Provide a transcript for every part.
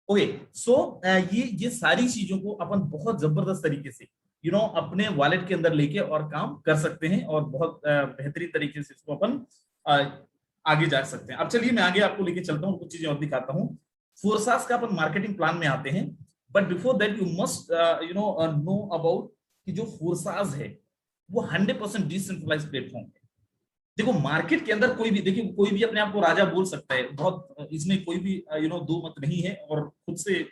Okay. सो ये सारी चीजों को अपन बहुत जबरदस्त तरीके से अपने वॉलेट के अंदर लेके और काम कर सकते हैं, और बहुत बेहतरीन तरीके से इसको अपन आगे जा सकते हैं। अब चलिए मैं आगे आपको लेके चलता हूँ, कुछ चीजें और दिखाता हूँ। फोरसास का अपन मार्केटिंग प्लान में आते हैं, but before that you must know about कि जो फोरसास है वो 100% डिसेंट्रलाइज प्लेटफॉर्म है। देखो मार्केट के अंदर कोई भी, देखिए कोई भी अपने आप को राजा बोल सकता है, बहुत इसमें कोई भी दो मत नहीं है। और खुद से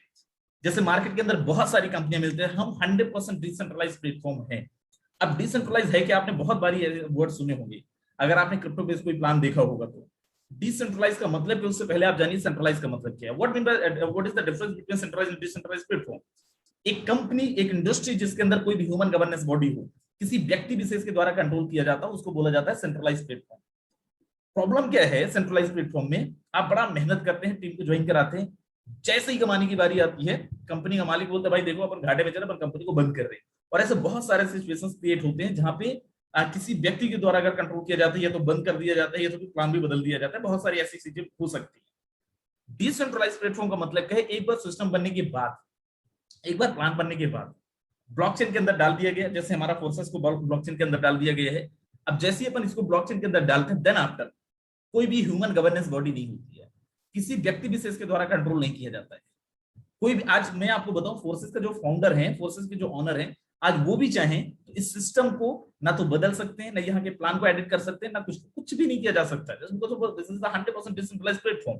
जैसे मार्केट के अंदर बहुत सारी कंपनियां मिलती है, हम 100% डिसेंट्रलाइज प्लेटफॉर्म है। अब डिसेंट्रलाइज है कि आपने बहुत बारी वर्ड सुने होंगे, अगर आपने क्रिप्टो बेस्ड कोई प्लान देखा होगा तो। डिसेंट्रलाइज का मतलब है, उससे पहले आप जानिए सेंट्रलाइज का मतलब क्या है। What is the difference between centralize and decentralize platform. एक कंपनी, एक इंडस्ट्री जिसके अंदर कोई भी ह्यूमन गवर्नेंस बॉडी हो, किसी व्यक्ति विशेष के द्वारा कंट्रोल किया जाता है, उसको बोला जाता है सेंट्रलाइज प्लेटफॉर्म। प्रॉब्लम क्या है सेंट्रलाइज प्लेटफॉर्म में, आप बड़ा मेहनत करते हैं, टीम को ज्वाइन कराते हैं, जैसे ही कमाने की बारी आती है, कंपनी का मालिक बोलता है भाई देखो अपन घाटे में चले, अपन कंपनी को बंद कर रहे हैं। और ऐसे बहुत सारे सिचुएशंस क्रिएट होते हैं जहां पे किसी व्यक्ति के द्वारा अगर कंट्रोल किया जाता है, या तो बंद कर दिया जाता है, या तो प्लान भी बदल दिया जाता है। बहुत सारी ऐसी चीजें हो सकती है। डिसेंट्रलाइज प्लेटफॉर्म का मतलब क्या है, एक बार सिस्टम बनने के बाद, एक बार प्लान बनने के बाद ब्लॉकचेन के अंदर डाल दिया गया, जैसे हमारा फोर्सेस को ब्लॉकचेन के अंदर डाल दिया गया है। अब जैसे ही अपन इसको ब्लॉकचेन के अंदर डालते हैं, देन आफ्टर कोई भी ह्यूमन गवर्नेंस बॉडी नहीं होती है, किसी व्यक्ति विशेष के द्वारा कंट्रोल नहीं किया जाता है। कोई भी, आज मैं आपको बताऊं, फोर्सेस का जो फाउंडर है, फोर्सेस के जो ऑनर है, आज वो भी चाहें तो इस सिस्टम को ना तो बदल सकते हैं, ना यहाँ के प्लान को एडिट कर सकते हैं, ना कुछ भी नहीं किया जा सकता है। This is the 100% decentralized platform.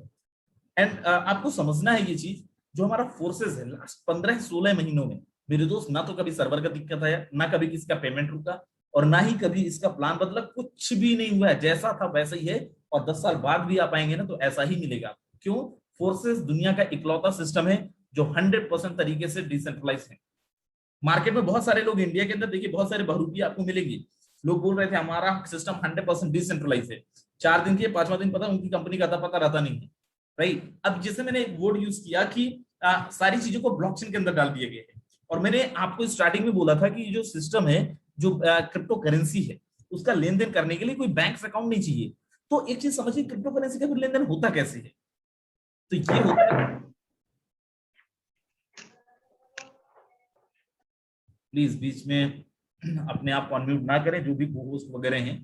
And आपको समझना है ये चीज, जो हमारा फोर्सेस है लास्ट 15-16 महीनों में, मेरे दोस्त, ना तो कभी सर्वर का दिक्कत आया, ना कभी किसी का पेमेंट रुका, और ना ही कभी इसका प्लान बदला, कुछ भी नहीं हुआ है, जैसा था वैसा ही है। और 10 साल बाद भी आप आएंगे ना तो ऐसा ही मिलेगा। क्यों? फोर्सेस दुनिया का इकलौता सिस्टम है जो 100% तरीके से डिसेंट्रलाइज है। मार्केट में बहुत सारे लोग, इंडिया के अंदर देखिए बहुत सारे बहरूपी आपको मिलेंगे, लोग बोल रहे थे हमारा सिस्टम 100% डिसेंट्रलाइज है, 4 दिन के 5वां दिन पता उनकी कंपनी का अता पता रहता नहीं है। राइट। अब जैसे मैंने एक वर्ड यूज किया कि सारी चीजों को ब्लॉकचेन के अंदर डाल दिया गया है, और मैंने आपको स्टार्टिंग में बोला था कि जो सिस्टम है, जो क्रिप्टो करेंसी है, उसका लेन देन करने के लिए कोई बैंक अकाउंट नहीं चाहिए। तो एक चीज समझिए, क्रिप्टो करेंसी का फिर लेन देन होता कैसे है? तो ये होता है, प्लीज बीच में अपने आप को अनम्यूट ना करें, जो भी होस्ट वगैरह हैं,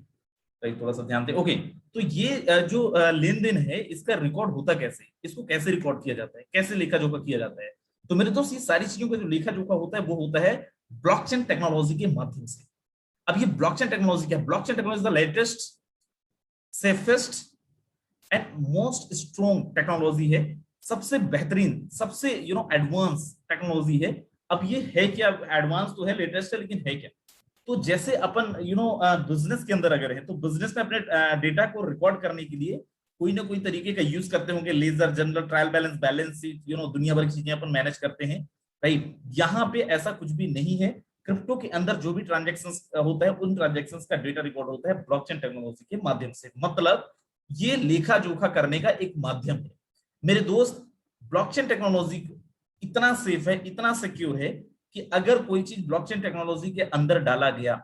तो थोड़ा सा ध्यान दें। ओके। तो ये जो लेन देन है, इसका रिकॉर्ड होता कैसे, इसको कैसे रिकॉर्ड किया जाता है, कैसे लेखा जोखा किया जाता है? तो मेरे दोस्त, ये सारी चीजों का जो लेखा जोखा होता है वो होता है ब्लॉकचेन टेक्नोलॉजी के माध्यम से। अब ये ब्लॉकचेन टेक्नोलॉजी क्या है? Blockchain technology the latest, safest and most strong technology है, सबसे बेहतरीन, सबसे एडवांस टेक्नोलॉजी है। अब ये है क्या? एडवांस तो है, लेटेस्ट है, लेकिन है क्या? तो जैसे अपन बिजनेस के अंदर अगर है, तो बिजनेस में अपने डेटा को रिकॉर्ड करने के लिए कोई ना कोई तरीके का यूज करते होंगे, ledger, journal, trial balance, balance sheet, दुनिया भर की चीजें अपन मैनेज करते हैं। राइट। यहाँ पे ऐसा कुछ भी नहीं है। क्रिप्टो के अंदर जो भी ट्रांजेक्शन होता है, उन ट्रांजेक्शन का डेटा रिकॉर्ड होता है ब्लॉकचेन टेक्नोलॉजी के माध्यम से। मतलब ये लेखा जोखा करने का एक माध्यम है मेरे दोस्त। ब्लॉकचेन टेक्नोलॉजी इतना सेफ है, इतना सिक्योर है कि अगर कोई चीज ब्लॉकचेन टेक्नोलॉजी के अंदर डाला गया,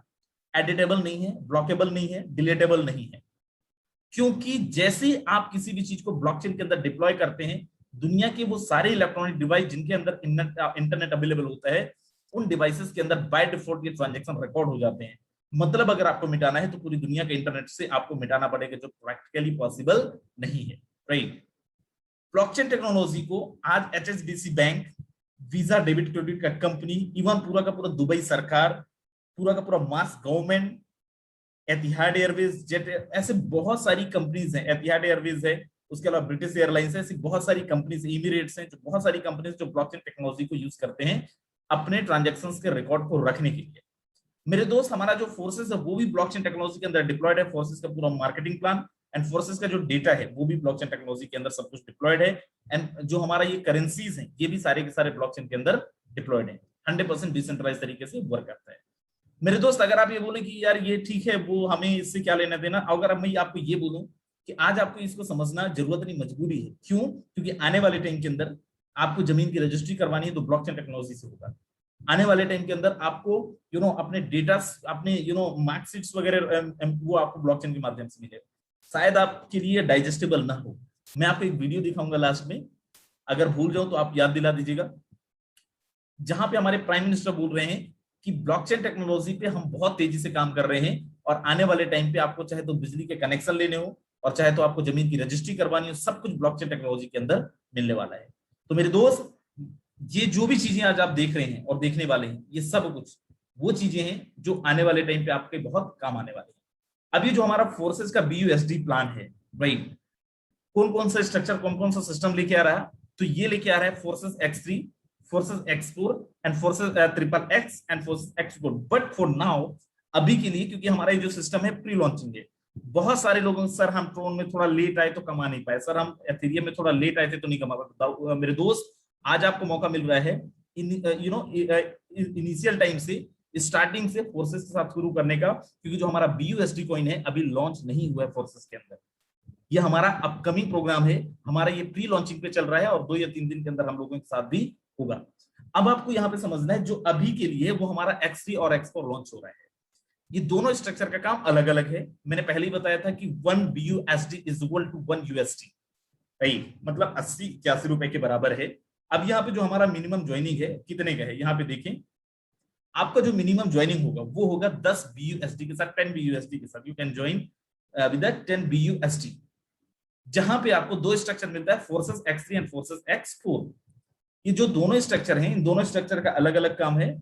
एडिटेबल नहीं है, ब्लॉकेबल नहीं है, डिलीटेबल नहीं है। क्योंकि जैसे ही आप किसी भी चीज को ब्लॉकचेन के अंदर डिप्लॉय करते हैं, दुनिया के वो सारे इलेक्ट्रॉनिक डिवाइस जिनके अंदर इंटरनेट अवेलेबल होता है, उन डिवाइसेस के अंदर बाय डिफॉल्ट ये ट्रांजेक्शन रिकॉर्ड हो जाते हैं। मतलब अगर आपको मिटाना है तो पूरी दुनिया के इंटरनेट से आपको मिटाना पड़ेगा, जो प्रैक्टिकली पॉसिबल नहीं है। राइट। ब्लॉकचेन टेक्नोलॉजी को आज HSBC bank, visa debit credit का कंपनी, इवन पूरा का पूरा दुबई सरकार, पूरा का पूरा मार्स गवर्नमेंट, एतिहाद एयरवेज, जेट, ऐसे बहुत सारी कंपनीज हैं। एतिहाद एयरवेज है, उसके अलावा ब्रिटिश एयरलाइंस है, ऐसी बहुत सारी कंपनीज, इमिरेट्स हैं, जो बहुत सारी कंपनीज जो ब्लॉकचेन टेक्नोलॉजी को यूज करते हैं अपने ट्रांजेक्शन्स के रिकॉर्ड को रखने के लिए। मेरे दोस्त, हमारा जो फोर्सेस है वो भी ब्लॉकचेन टेक्नोलॉजी के अंदर डिप्लॉयड है। फोर्सेस का पूरा मार्केटिंग प्लान एंड फोर्सेस का जो डेटा है वो भी ब्लॉकचेन टेक्नोलॉजी के अंदर सब कुछ डिप्लॉयड है। एंड जो हमारा ये करेंसीज हैं, ये भी सारे के सारे ब्लॉकचेन के अंदर डिप्लॉयड है। 100% डिसेंट्रलाइज तरीके से वर्क करता है। मेरे दोस्त, अगर आप ये बोले कि यार ये ठीक है, वो हमें इससे क्या लेना देना, अगर मैं आपको ये बोलूं कि आज आपको इसको समझना जरूरत नहीं, मजबूरी है। क्यों? क्योंकि आने वाले टाइम के अंदर आपको जमीन की रजिस्ट्री करवानी है तो ब्लॉकचेन टेक्नोलॉजी से होगा। आने वाले टाइम के अंदर आपको अपने डेटा, अपने मार्कशीट्स वगैरह, वो आपको ब्लॉकचेन के माध्यम से मिलेगा। शायद आपके लिए डाइजेस्टेबल ना हो। मैं आपको एक वीडियो दिखाऊंगा लास्ट में, अगर भूल जाओ तो आप याद दिला दीजिएगा। जहां पे हमारे प्राइम मिनिस्टर बोल रहे हैं कि ब्लॉकचेन टेक्नोलॉजी पे हम बहुत तेजी से काम कर रहे हैं, और आने वाले टाइम पे आपको चाहे तो बिजली के कनेक्शन लेने हो और चाहे तो आपको जमीन की रजिस्ट्री करवानी हो, सब कुछ ब्लॉकचेन टेक्नोलॉजी के अंदर मिलने वाला है। तो मेरे दोस्त, ये जो भी चीजें आज आप देख रहे हैं और देखने वाले हैं, ये सब कुछ वो चीजें हैं जो आने वाले टाइम पे आपके बहुत काम आने वाले हैं। अभी जो हमारा फोर्सेस का BUSD प्लान है, राइट, कौन कौन सा स्ट्रक्चर, कौन कौन सा सिस्टम लेके आ रहा है? तो ये लेके आ रहा है forces X3, forces X4 and forces XXX and forces X4। But for now, अभी के लिए, क्योंकि हमारा ये जो सिस्टम है प्री लॉन्चिंग है, बहुत सारे लोगों सर हम ट्रोन में थोड़ा लेट आए तो कमा नहीं पाए, सर हम एथेरियम में थोड़ा लेट आए थे तो नहीं कमा पाए। मेरे दोस्त, आज आपको मौका मिल रहा है इनिशियल टाइम से, स्टार्टिंग से फोर्सेस के साथ शुरू करने का, क्योंकि जो हमारा BUSD कॉइन है अभी लॉन्च नहीं हुआ है फोर्सेस के अंदर। ये हमारा अपकमिंग प्रोग्राम है, हमारा ये प्री लॉन्चिंग पे चल रहा है और 2 या 3 दिन के अंदर हम लोगों के साथ भी होगा। अब आपको यहाँ पे समझना है, जो अभी के लिए वो हमारा X3 और X4 लॉन्च हो रहा है, ये दोनों स्ट्रक्चर का काम अलग अलग है। मैंने पहले ही बताया था कि 1 BUSD is equal to 1 USD, right, मतलब 80-81 रुपए के बराबर है। अब यहाँ पे जो हमारा मिनिमम ज्वाइनिंग है कितने का है, यहाँ पे देखें, आपका जो मिनिमम ज्वाइनिंग होगा वो होगा 10 BUSD के साथ, 10 BUSD के साथ you can join with 10 BUSD, जहां पे आपको 2 स्ट्रक्चर मिलता है, forces X3 and forces X4। ये जो दोनों स्ट्रक्चर हैं, इन दोनों स्ट्रक्चर का अलग अलग काम है।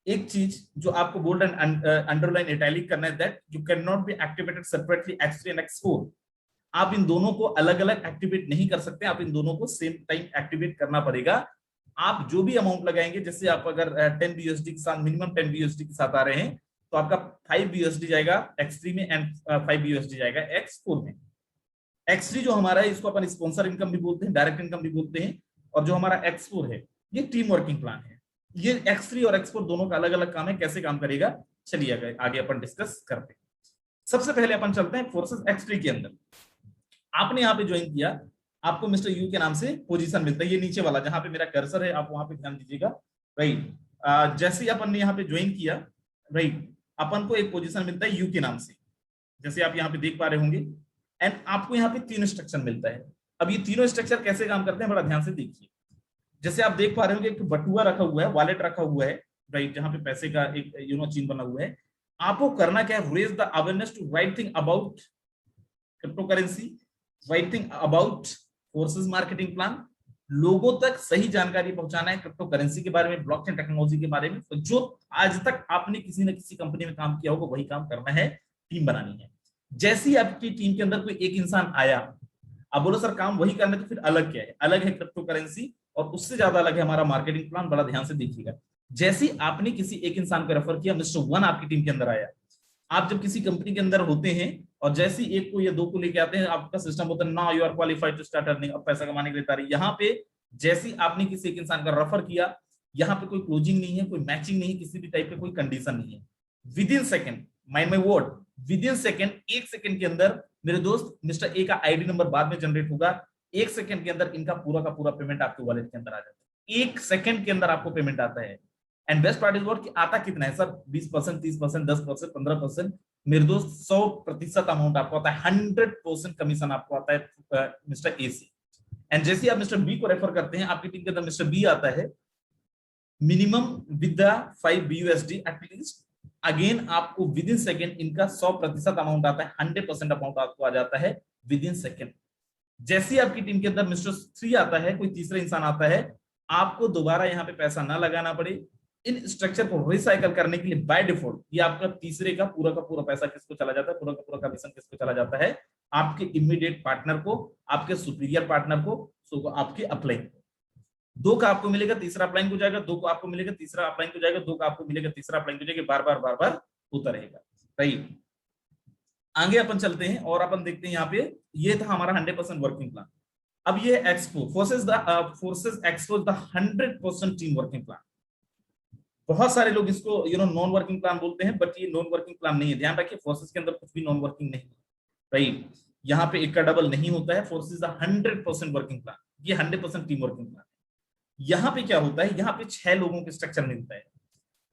एक चीज जो आपको बोल्ड एंड अंडरलाइन इटैलिक करना है, that you can not be activated separately X3 and X4। आप इन दोनों को अलग अलग एक्टिवेट नहीं कर सकते, आप इन दोनों को सेम टाइम एक्टिवेट करना पड़ेगा। आप जो भी अमाउंट लगाएंगे, जैसे आप अगर 10 BUSD के साथ, मिनिमम 10 BUSD के साथ आ रहे हैं, तो आपका 5 BUSD जाएगा X3 में एंड 5 BUSD जाएगा X4 में। X3 जो हमारा है, इसको अपन स्पॉन्सर इनकम भी बोलते हैं, डायरेक्ट इनकम भी बोलते हैं, और जो हमारा X4 है, ये टीम वर्किंग प्लान है। ये X3 और X4 दोनों का अलग अलग काम है, कैसे काम करेगा चलिए आगे अपन डिस्कस करते हैं। सबसे पहले अपन चलते हैं फोर्सेस X3 के अंदर। आपने यहाँ पे ज्वाइन किया, आपको मिस्टर यू के नाम से पोजीशन मिलता है, ये नीचे वाला जहां पे मेरा कर्सर है, आप वहां पे ध्यान दीजिएगा, राइट। जैसे ही अपन ने यहाँ पे ज्वाइन किया, राइट, अपन को एक पोजीशन मिलता है यू के नाम से, जैसे आप यहाँ पे देख पा रहे होंगे। एंड आपको यहाँ पे 3 स्ट्रक्चर मिलता है। अब ये तीनों स्ट्रक्चर कैसे काम करते हैं, बड़ा ध्यान से देखिए। जैसे आप देख पा रहे होंगे, एक बटुआ रखा हुआ है, वॉलेट रखा हुआ है, राइट, जहां पे पैसे का एक चिन्ह बना हुआ है। आपको करना क्या है, raise the awareness to right thing about crypto currency, right thing about forces marketing plan, लोगों तक सही जानकारी पहुंचाना है क्रिप्टो करेंसी के बारे में, ब्लॉकचेन टेक्नोलॉजी के बारे में। तो जो आज तक आपने किसी न किसी कंपनी में काम किया होगा, वही काम करना है, टीम बनानी है। जैसे ही आपकी टीम के अंदर कोई एक इंसान आया, अब बोलो सर काम वही करना है, तो फिर अलग क्या है? अलग है क्रिप्टो करेंसी, और उससे ज्यादा अलग है हमारा मार्केटिंग प्लान। बड़ा ध्यान से देखिएगा। जैसे ही आपने किसी एक इंसान को रेफर किया, मिस्टर 1 आपकी टीम के अंदर आया। आप जब किसी कंपनी के अंदर होते हैं और जैसे ही 1 को या 2 को लेके आते हैं, आपका सिस्टम होता है now you are qualified to start earning, अब पैसा कमाने के लिए तैयार। यहाँ पे जैसे ही आपने किसी एक इंसान का रेफर किया, यहाँ पे कोई क्लोजिंग नहीं है, कोई मैचिंग नहीं है, किसी भी टाइप पे कोई कंडीशन नहीं है। With in second, mind my word, with in second, 1 second के अंदर मेरे दोस्त मिस्टर ए का आईडी नंबर बाद में जनरेट होगा। 1 सेकेंड के अंदर इनका पूरा का पूरा पेमेंट आपके वॉलेट के अंदर आ जाता है। 1 सेकेंड के अंदर आपको पेमेंट आता है। And best part is what कि आता कितना है सर, 20%, 30%, 10%, 15%। मेरे दोस्त 100% अमाउंट आपको आता है, 100% कमीशन आपको आता है मिस्टर ए से। एंड जैसे आप मिस्टर बी को रेफर करते हैं, आपकी टीम के अंदर मिस्टर बी आता है, minimum with 5 BUSD at least. Again आपको विद इन सेकेंड इनका 100% अमाउंट आता है, 100% अमाउंट आपको आ जाता है विद इन सेकेंड। जैसे ही आपकी टीम के अंदर मिस्टर 3 आता है, कोई तीसरा इंसान आता है, आपको दोबारा यहाँ पे पैसा ना लगाना पड़े। इन स्ट्रक्चर को रिसाइकल करने के लिए बाय डिफॉल्ट ये आपका तीसरे का पूरा पैसा किसको चला जाता है, पूरा का पूरा कमीशन किसको चला जाता है? आपके इमीडिएट पार्टनर को, आपके सुपीरियर पार्टनर को, सो आपके अपलाइन को। 2 का आपको मिलेगा, तीसरा अपलाइन को जाएगा, 2 को आपको मिलेगा, तीसरा अपलाइन को जाएगा, 2 का आपको मिलेगा, तीसरा अपलाइन को जाएगा, बार बार होता रहेगा, राइट। आगे अपन चलते हैं और अपन देखते हैं यहाँ पे, ये था हमारा 100% वर्किंग प्लान। अब ये expo forces expo the 100% team working plan. बहुत सारे लोग इसको नॉन वर्किंग प्लान बोलते हैं, बट ये नॉन वर्किंग प्लान नहीं है। ध्यान रखिए, फोर्सेस के अंदर कुछ भी नॉन वर्किंग नहीं है, राइट। यहाँ पे 1 का डबल नहीं होता है। फोर्सेस द 100% वर्किंग प्लान, ये 100% टीम वर्किंग प्लान। यहाँ पे क्या होता है, यहाँ पे 6 लोगों के स्ट्रक्चर मिलता है।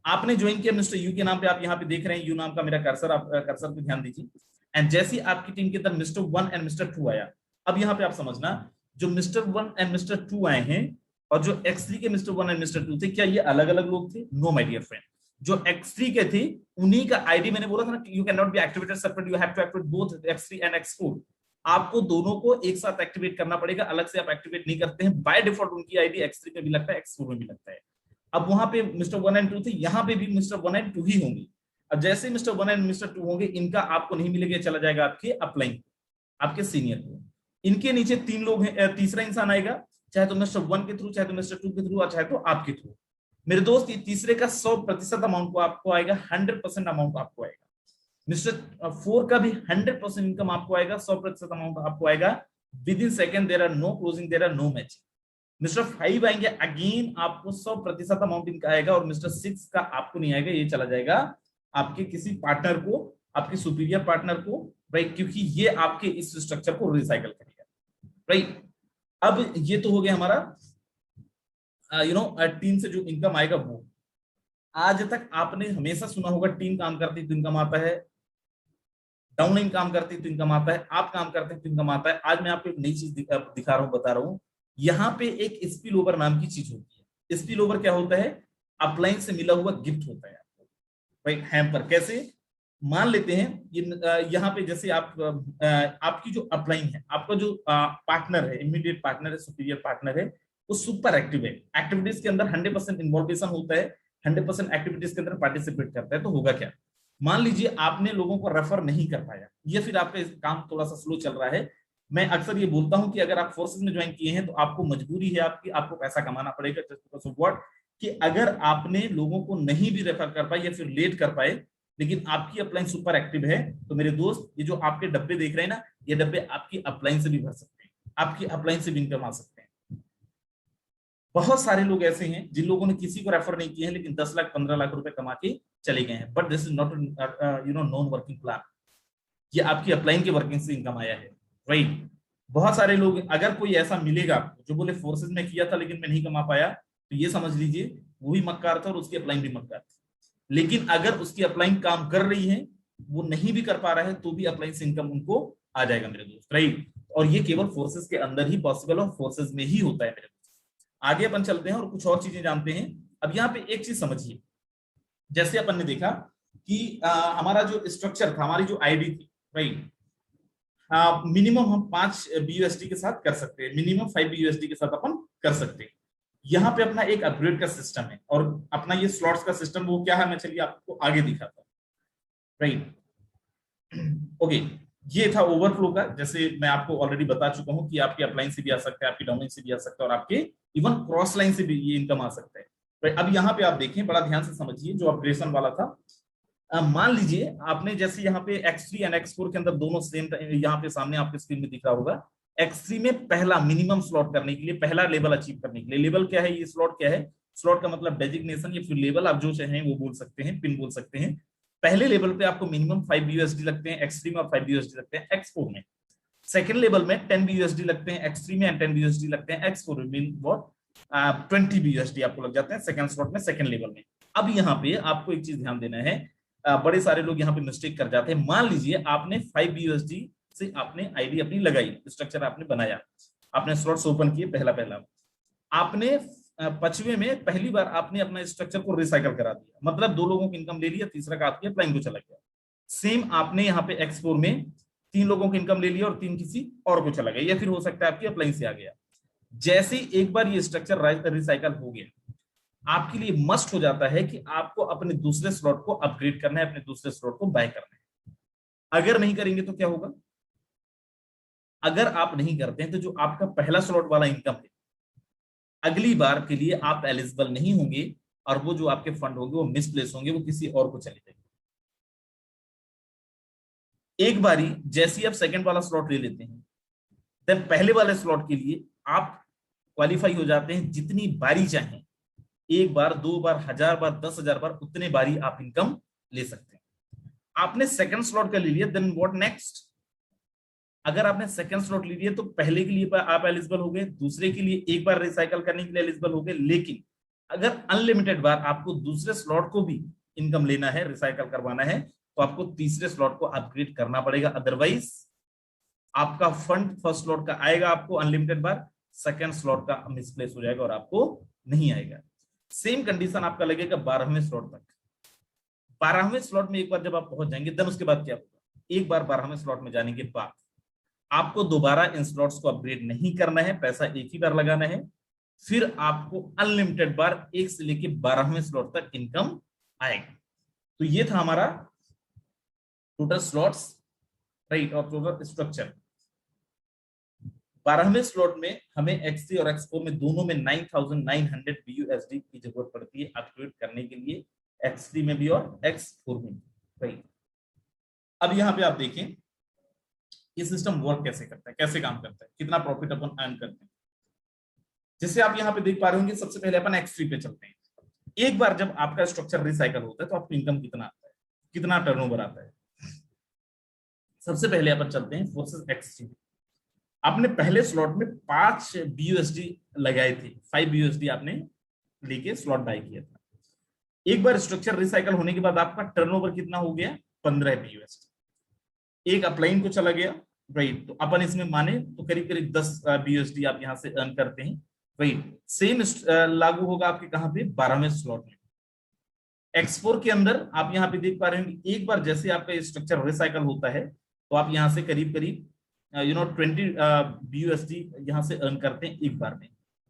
आपने ज्वाइन किया मिस्टर यू के नाम पे, आप यहाँ पे देख रहे हैं यू नाम का मेरा कर्सर, आप कर्सर पे ध्यान दीजिए। एंड जैसे आपकी टीम के अंदर मिस्टर 1 एंड मिस्टर 2 आया, अब यहाँ पे आप समझना, जो मिस्टर 1 एंड मिस्टर 2 आए हैं और जो X3 के मिस्टर 1 एंड मिस्टर 2 थे, क्या ये अलग अलग लोग थे? No my dear friend. जो X3 के थे उन्हीं का आईडी, मैंने बोला था ना, you can not be activated separate, you have to activate both X3 and X4। आपको दोनों को एक साथ एक्टिवेट करना पड़ेगा, अलग से आप एक्टिवेट नहीं करते हैं। बाय डिफॉल्ट उनकी आईडी X3 में भी लगता है, X4 में भी लगता है। अब वहां पे मिस्टर 1 एंड 2 थे, यहाँ पे भी मिस्टर 1 एंड 2 ही होंगे। अब जैसे मिस्टर 1 एंड मिस्टर 2 होंगे, इनका आपको नहीं मिलेगा, चला जाएगा आपके अपलाइन, आपके सीनियर को। इनके नीचे 3 लोग हैं, तीसरा इंसान आएगा, चाहे तो मिस्टर 1 के थ्रू, चाहे तो मिस्टर 2 के थ्रू, और चाहे तो आपके थ्रू। मेरे दोस्त, ये तीसरे का 100% अमाउंट को आपको आएगा, 100% अमाउंट आपको आएगा। मिस्टर 4 का भी 100% इनकम आपको आएगा, 100% अमाउंट आपको आएगा। Within second, there are no closing, there are no matching. Mister 5 आएंगे, अगेन आपको 100% अमाउंट इनका आएगा, और मिस्टर 6 का आपको नहीं आएगा, ये चला जाएगा आपके किसी पार्टनर को, आपके सुपीरियर पार्टनर को, राइट, क्योंकि ये आपके इस स्ट्रक्चर को रिसाइकल करेगा, राइट। अब ये तो हो गया हमारा टीम से जो इनकम आएगा वो। आज तक आपने हमेशा सुना होगा टीम काम करती तो इनकम आता है, डाउनलाइन काम करती तो इनकम आता है, आप काम करते हैं तो इनकम आता है। आज मैं आपको एक नई चीज दिखा रहा हूं, बता रहा हूं। यहाँ पे एक स्पिल ओवर नाम की चीज होती है। स्पिल ओवर क्या होता है? अपलाइन से मिला हुआ गिफ्ट होता है आपको, राइट, हैम्पर। कैसे? मान लेते हैं यहाँ पे जैसे आपकी जो अपलाइन है, आपका जो पार्टनर है, इमीडिएट पार्टनर है, सुपीरियर पार्टनर है, वो सुपर एक्टिव है, एक्टिविटीज के अंदर 100% इन्वॉल्वेशन होता है, 100% एक्टिविटीज के अंदर पार्टिसिपेट करता है। तो होगा क्या? मान लीजिए आपने लोगों को रेफर नहीं कर पाया, या फिर आपका काम थोड़ा सा स्लो चल रहा है। मैं अक्सर ये बोलता हूं कि अगर आप फोर्सेस में ज्वाइन किए हैं तो आपको मजबूरी है आपकी, आपको पैसा कमाना पड़ेगा, जस्ट बिकॉज ऑफ व्हाट, कि अगर आपने लोगों को नहीं भी रेफर कर पाए या फिर लेट कर पाए, लेकिन आपकी अपलाइन सुपर एक्टिव है, तो मेरे दोस्त, ये जो आपके डब्बे देख रहे हैं ना, ये डब्बे आपकी अपलाइन से भी भर सकते हैं, आपकी अपलाइन से भी इनकम आ सकते हैं। बहुत सारे लोग ऐसे हैं जिन लोगों ने किसी को रेफर नहीं किए हैं, लेकिन 10 लाख 15 लाख रुपए कमा के चले गए हैं। But this is not non working plan, ये आपकी अपलाइन के वर्किंग से इनकम आया है, राइट। बहुत सारे लोग, अगर कोई ऐसा मिलेगा जो बोले फोर्सेज में किया था लेकिन मैं नहीं कमा पाया, तो ये समझ लीजिए वो भी मक्कार था और उसकी अपलाइन भी मक्कार थी। लेकिन अगर उसकी अपलाइन काम कर रही है, वो नहीं भी कर पा रहा है, तो भी अपलाइन से इनकम उनको आ जाएगा मेरे दोस्त, राइट। और ये केवल फोर्सेज के अंदर ही पॉसिबल और फोर्सेज में ही होता है मेरे दोस्त। आगे अपन चलते हैं और कुछ और चीजें जानते हैं। अब यहाँ पे एक चीज समझिए, जैसे अपन ने देखा कि हमारा जो स्ट्रक्चर था, हमारी जो आईडी थी, राइट, मिनिमम हम 5 BUSD के साथ कर सकते हैं, मिनिमम 5 BUSD के साथ अपन कर सकते हैं। यहाँ पे अपना एक अपग्रेड का सिस्टम है, और अपना ये स्लॉट्स का सिस्टम वो क्या है, मैं चलिए आपको आगे दिखाता हूँ, राइट। ओके, ये था ओवरफ्लो का। जैसे मैं आपको ऑलरेडी बता चुका हूँ कि आपके अपलाइन से भी आ सकता है, आपकी डाउनलाइन से भी आ सकता है, और आपके इवन क्रॉस लाइन से भी ये इनकम आ सकता है। अब यहाँ पे आप देखें, बड़ा ध्यान से समझिए, जो अपग्रेडेशन वाला था, मान लीजिए आपने जैसे यहाँ पे X3 एंड X4 के अंदर दोनों सेम, यहाँ पे सामने आपके स्क्रीन में दिख रहा होगा। X3 में पहला मिनिमम स्लॉट करने के लिए, पहला लेवल अचीव करने के लिए, लेवल क्या है, ये स्लॉट क्या है, स्लॉट का मतलब डेजिग्नेशन या फिर लेवल, आप जो चाहें वो बोल सकते हैं, पिन बोल सकते हैं। पहले लेवल पे आपको मिनिमम 5 BUSD लगते हैं X3 में, और 5 BUSD लगते हैं X4 में। सेकेंड लेवल में 10 BUSD लगते हैं X3 में, एंड 10 BUSD लगते हैं X4 में, मीन व्हाट, 20 BUSD आपको लग जाते हैं सेकंड स्लॉट में, सेकंड लेवल में। अब यहाँ पे आपको एक चीज ध्यान देना है, बड़े सारे लोग यहाँ पे मिस्टेक कर जाते हैं। मान लीजिए आपने 5 BUSD से आपने आईडी अपनी लगाई, स्ट्रक्चर आपने बनाया, आपने स्लॉट्स ओपन किए, पहला आपने 5वें में पहली बार आपने अपना स्ट्रक्चर को रिसाइकल करा दिया, मतलब 2 लोगों की इनकम ले लिया, तीसरा का आपके अपलाइन को चला गया। सेम आपने यहाँ पे X4 में 3 लोगों की इनकम ले लिया और 3 किसी और को चला गया, या फिर हो सकता है आपकी अपलाइन से आ गया। जैसे एक बार ये स्ट्रक्चर रिसाइकल हो गया, आपके लिए मस्ट हो जाता है कि आपको अपने दूसरे स्लॉट को अपग्रेड करना है, अपने दूसरे स्लॉट को बाय करना है। अगर नहीं करेंगे तो क्या होगा? अगर आप नहीं करते हैं तो जो आपका पहला स्लॉट वाला इनकम है, अगली बार के लिए आप एलिजिबल नहीं होंगे, और वो जो आपके फंड होंगे वो मिसप्लेस होंगे, वो किसी और को चले जाएंगे। एक बारी जैसे ही आप सेकंड वाला स्लॉट ले लेते हैं, देन पहले वाले स्लॉट के लिए आप क्वालिफाई हो जाते हैं, जितनी बारी चाहें, 1 बार 2 बार 1000 बार 10,000 बार, उतने बारी आप इनकम ले सकते हैं। आपने सेकंड स्लॉट का ले लिया, देन व्हाट नेक्स्ट? अगर आपने सेकंड स्लॉट ले लिया तो पहले के लिए आप एलिजिबल हो गए, दूसरे के लिए एक बार रिसाइकल करने के लिए एलिजिबल हो गए। लेकिन अगर अनलिमिटेड बार आपको दूसरे स्लॉट को भी इनकम लेना है, रिसाइकल करवाना है, तो आपको तीसरे स्लॉट को अपग्रेड करना पड़ेगा, अदरवाइज आपका फंड फर्स्ट स्लॉट का आएगा आपको अनलिमिटेड बार, सेकंड स्लॉट का मिसप्लेस हो जाएगा और आपको नहीं आएगा। सेम कंडीशन आपका लगेगा 12वें स्लॉट तक। 12वें स्लॉट में एक बार जब आप पहुंच जाएंगे, देन उसके बाद क्या होगा, एक बार 12वें स्लॉट में जाने के बाद आपको दोबारा इन स्लॉट्स को अपग्रेड नहीं करना है, पैसा एक ही बार लगाना है, फिर आपको अनलिमिटेड बार 1 से लेके 12वें स्लॉट तक इनकम आएगा। तो ये था हमारा टोटल स्लॉट्स, राइट, और टोटल स्ट्रक्चर। 12वें स्लॉट में हमें X3 और X4 में दोनों में 9900 BUSD की जरूरत पड़ती है एक्टिवेट करने के लिए, X3 में भी और X4 में, राइट। अब यहां पे आप देखें ये सिस्टम वर्क कैसे करता है, कैसे काम करता है, कितना प्रॉफिट अपन अर्न करते हैं। जैसे आप यहाँ पे देख पा रहे होंगे, सबसे पहले अपन X3 पे चलते हैं। एक बार जब आपका स्ट्रक्चर रिसाइकल होता है तो आपको इनकम कितना आता है, कितना टर्नओवर आता है। सबसे पहले अपन चलते हैं वर्सेस X3। आपने पहले स्लॉट में 5 BUSD लगाए थे, 5 BUSD आपने लेके स्लॉट बाय किया था। एक बार स्ट्रक्चर रिसाइकल होने के बाद आपका टर्नओवर कितना हो गया, 15 BUSD। एक अपलाइन को चला गया, राइट, तो अपन इसमें माने तो करीब करीब 10 BUSD आप यहां से अर्न करते हैं, राइट। सेम लागू होगा आपके कहां पे, 12वें स्लॉट में। X4 के अंदर आप यहाँ पे देख पा रहे हैं, एक बार जैसे आपका स्ट्रक्चर रिसाइकल होता है तो आप यहाँ से करीब करीब 20 BUSD यहाँ से अर्न करते हैं एक बार में।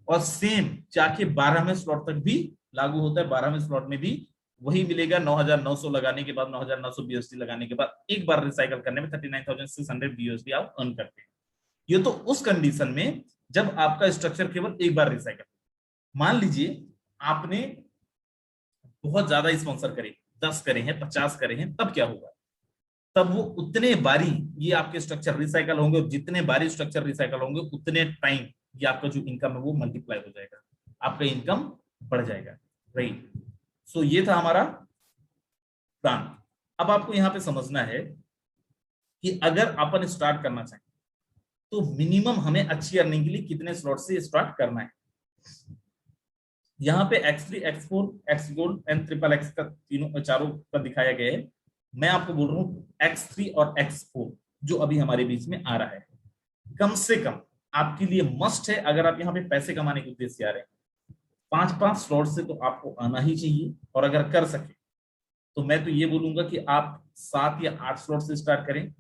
और सेम जाके 12वें स्लॉट तक भी लागू होता है, 12वें स्लॉट में भी वही मिलेगा। 9900 लगाने के बाद, 9900 BUSD लगाने के बाद एक बार रिसाइकल करने में 39,600 BUSD आप अर्न करते हैं। ये तो उस कंडीशन में जब आपका स्ट्रक्चर केवल एक बार रिसाइकल। मान लीजिए आपने बहुत ज्यादा स्पॉन्सर करे, 10 करे हैं, 50 करे हैं, तब क्या होगा, तब वो उतने बारी ये आपके स्ट्रक्चर रिसाइकल होंगे, और जितने बारी स्ट्रक्चर रिसाइकल होंगे उतने टाइम ये आपका जो इनकम है वो मल्टीप्लाई हो जाएगा, आपका इनकम बढ़ जाएगा, राइट। सो ये था हमारा प्लान। अब आपको यहां पे समझना है कि अगर अपन स्टार्ट करना चाहें तो मिनिमम हमें अच्छी अर्निंग के लिए कितने स्लॉट से स्टार्ट करना है। यहाँ पे X3, X4, X gold and XXX का तीनों चारों का दिखाया गया है। मैं आपको बोल रहा हूँ X3 और X4 जो अभी हमारे बीच में आ रहा है, कम से कम आपके लिए मस्ट है। अगर आप यहाँ पे पैसे कमाने के उद्देश्य से आ रहे हैं, 5-5 स्लॉट से तो आपको आना ही चाहिए। और अगर कर सके तो मैं तो ये बोलूंगा कि आप 7 या 8 स्लॉट से स्टार्ट करें।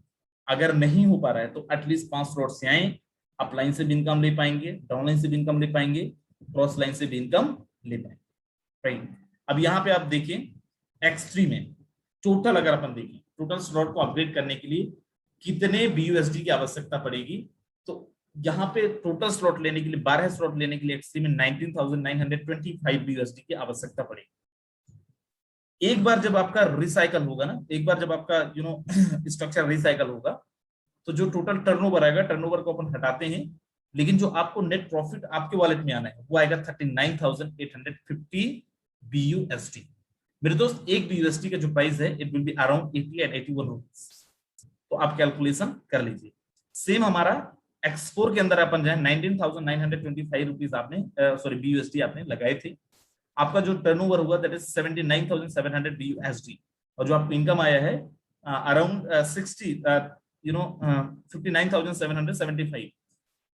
अगर नहीं हो पा रहा है तो एटलीस्ट 5 स्लॉट से आए, अपलाइन से भी इनकम ले पाएंगे, डाउनलाइन से भी इनकम ले पाएंगे, क्रॉस लाइन से भी इनकम ले पाएंगे, राइट। अब यहाँ पे आप देखें X3 में टोटल, अगर अपन देखें टोटल स्लॉट को अपग्रेड करने के लिए कितने BUSD की आवश्यकता पड़ेगी, तो यहाँ पे टोटल स्लॉट लेने के लिए 12 स्लॉट लेने के लिए X3 में 19,925 BUSD की आवश्यकता पड़ेगी। एक बार जब आपका रिसाइकल होगा ना, एक बार जब आपका स्ट्रक्चर रिसाइकल होगा तो जो टोटल टर्नओवर आएगा, टर्नओवर को अपन हटाते हैं, लेकिन जो आपको नेट प्रॉफिट आपके वॉलेट में आना है वो आएगा 39,850 BUSD। मेरे दोस्त, एक BUSD का जो प्राइस है it will be around 80 and 81 rupees. तो आप कैलकुलेशन कर लीजिए। सेम हमारा X4 के अंदर अपन जाए, 19,925 रुपीज आपने BUSD आपने लगाए थे, आपका जो टर्नओवर हुआ दैट इज 79,700 BUSD, और जो आपको इनकम आया है अराउंड 59,775,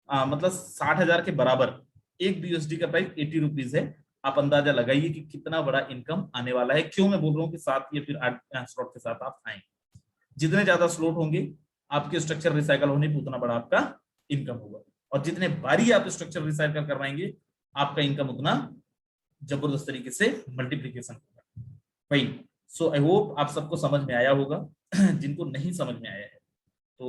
मतलब 60,000 के बराबर। एक BUSD का प्राइस 80 रुपीज है। आप अंदाजा लगाइए कि कितना बड़ा इनकम आने वाला है। क्यों मैं बोल रहा हूँ कि 7 या फिर 8 स्लॉट के साथ आप आए, जितने ज्यादा स्लॉट होंगे आपके स्ट्रक्चर रिसाइकल होने पर उतना बड़ा आपका इनकम होगा, और जितने बारी आप स्ट्रक्चर रिसाइकल करवाएंगे आपका इनकम उतना जबरदस्त तरीके से मल्टीप्लीकेशन होगा, राइट। सो आई होप आप सबको समझ में आया होगा। जिनको नहीं समझ में आया है तो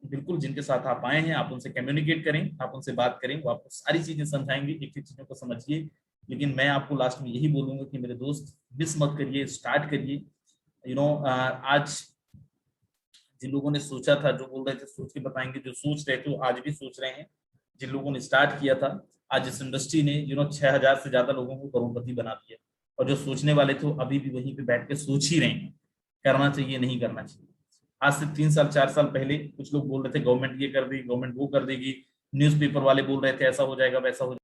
बिल्कुल जिनके साथ आप आए हैं आप उनसे कम्युनिकेट करें, आप उनसे बात करें, वो आपको सारी चीजें समझाएंगे, एक एक चीजों को समझिए। लेकिन मैं आपको लास्ट में यही बोलूंगा कि मेरे दोस्त मिस मत करिए, स्टार्ट करिए। आज जिन लोगों ने सोचा था, जो बोल रहे थे सोच के बताएंगे, जो सोच रहे थे वो आज भी सोच रहे हैं। जिन लोगों ने स्टार्ट किया था, आज इस इंडस्ट्री ने 6,000 से ज्यादा लोगों को करोड़पति बना दिया, और जो सोचने वाले थे अभी भी वहीं पे बैठ के सोच ही रहे हैं, करना चाहिए नहीं करना चाहिए। आज से 3 साल 4 साल पहले कुछ लोग बोल रहे थे गवर्नमेंट ये कर देगी, गवर्नमेंट वो कर देगी, न्यूज़पेपर वाले बोल रहे थे ऐसा हो जाएगा वैसा हो जाएगा।